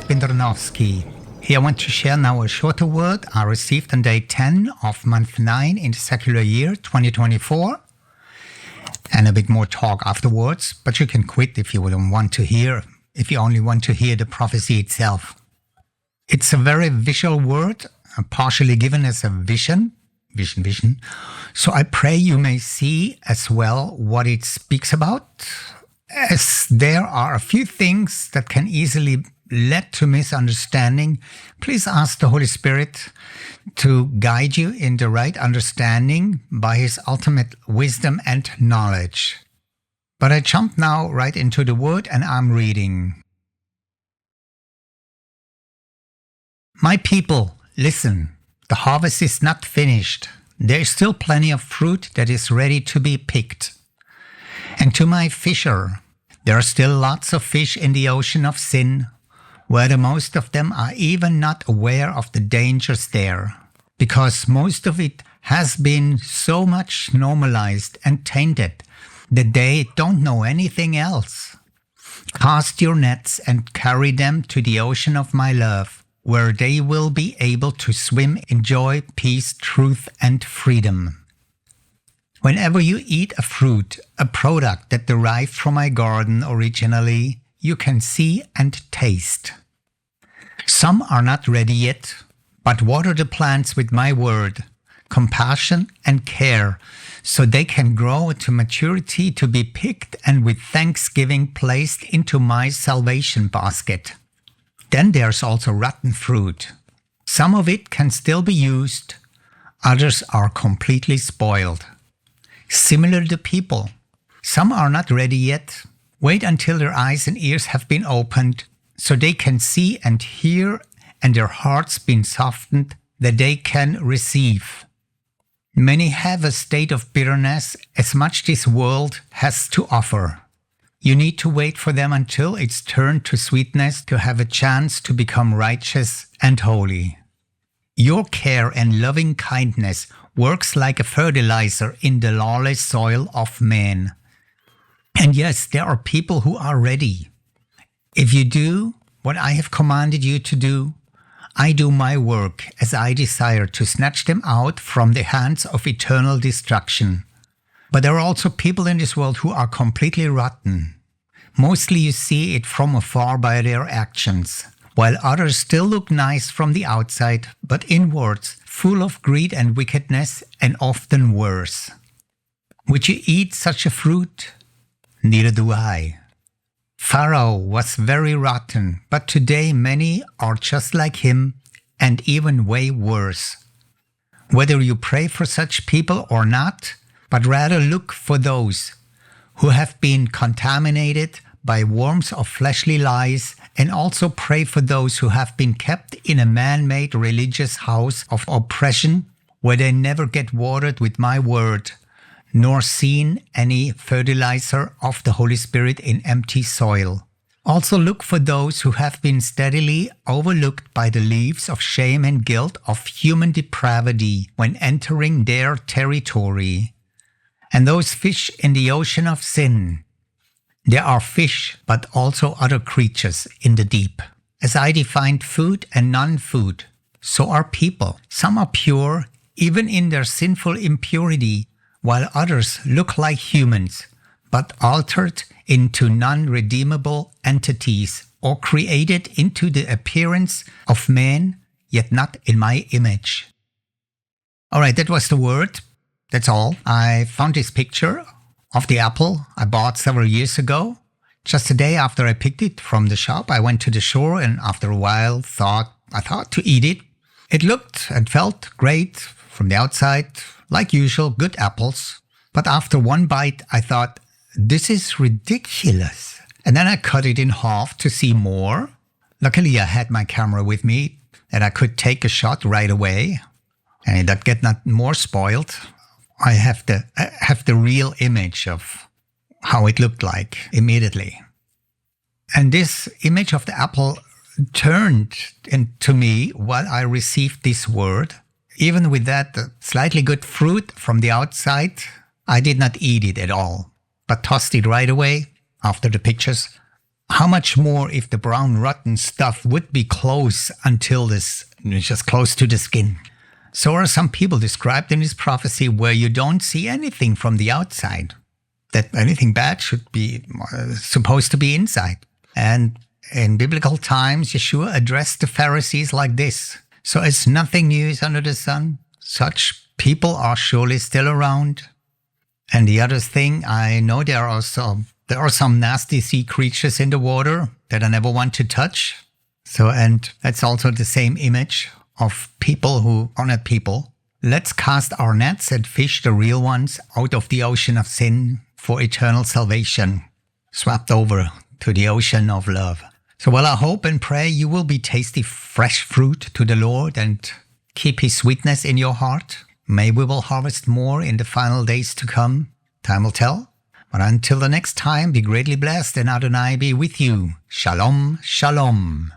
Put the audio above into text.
Spindranowski. Here I want to share now a shorter word I received on day 10 of month 9 in the secular year 2024. And a bit more talk afterwards, but you can quit if you don't want to hear, if you only want to hear the prophecy itself. It's a very visual word, partially given as a vision. So I pray you may see as well what it speaks about, as there are a few things that can easily lead to misunderstanding. Please ask the Holy Spirit to guide you in the right understanding by His ultimate wisdom and knowledge. But I jump now right into the word and I'm reading. My people, listen. The harvest is not finished. There is still plenty of fruit that is ready to be picked. And to my fisher, there are still lots of fish in the ocean of sin, where the most of them are even not aware of the dangers there, because most of it has been so much normalized and tainted that they don't know anything else. Cast your nets and carry them to the ocean of my love, where they will be able to swim in joy, peace, truth, and freedom. Whenever you eat a fruit, a product that derived from my garden originally, you can see and taste. Some are not ready yet, but water the plants with my word, compassion and care, so they can grow to maturity to be picked and with thanksgiving placed into my salvation basket. Then there's also rotten fruit. Some of it can still be used, others are completely spoiled. Similar to people. Some are not ready yet. Wait until their eyes and ears have been opened, so they can see and hear, and their hearts been softened, that they can receive. Many have a state of bitterness, as much this world has to offer. You need to wait for them until it's turned to sweetness to have a chance to become righteous and holy. Your care and loving kindness works like a fertilizer in the lawless soil of man. And yes, there are people who are ready. If you do what I have commanded you to do, I do my work as I desire to snatch them out from the hands of eternal destruction. But there are also people in this world who are completely rotten. Mostly you see it from afar by their actions, while others still look nice from the outside, but inwards full of greed and wickedness, and often worse. Would you eat such a fruit? Neither do I. Pharaoh was very rotten, but today many are just like him, and even way worse. Whether you pray for such people or not, but rather look for those who have been contaminated by worms of fleshly lies, and also pray for those who have been kept in a man-made religious house of oppression, where they never get watered with my word, nor seen any fertilizer of the Holy Spirit in empty soil. Also look for those who have been steadily overlooked by the leaves of shame and guilt of human depravity when entering their territory. And those fish in the ocean of sin. There are fish, but also other creatures in the deep. As I defined food and non-food, so are people. Some are pure, even in their sinful impurity, while others look like humans, but altered into non-redeemable entities or created into the appearance of man, yet not in my image. All right, that was the word. That's all. I found this picture of the apple I bought several years ago. Just a day after I picked it from the shop, I went to the shore and after a while I thought to eat it. It looked and felt great from the outside, like usual, good apples. But after one bite, I thought, this is ridiculous. And then I cut it in half to see more. Luckily, I had my camera with me and I could take a shot right away. And that get not more spoiled. I have the real image of how it looked like immediately. And this image of the apple turned into me while I received this word. Even with that slightly good fruit from the outside, I did not eat it at all, but tossed it right away after the pictures. How much more if the brown rotten stuff would be close until this, just close to the skin. So are some people described in this prophecy where you don't see anything from the outside. That anything bad should be supposed to be inside. And in biblical times, Yeshua addressed the Pharisees like this. So it's nothing new under the sun. Such people are surely still around. And the other thing, I know there are some nasty sea creatures in the water that I never want to touch. So, and that's also the same image of people who honor people. Let's cast our nets and fish, the real ones, out of the ocean of sin for eternal salvation, swept over to the ocean of love. So I hope and pray you will be tasty fresh fruit to the Lord and keep His sweetness in your heart. May we will harvest more in the final days to come. Time will tell. But until the next time, be greatly blessed and Adonai be with you. Shalom, shalom.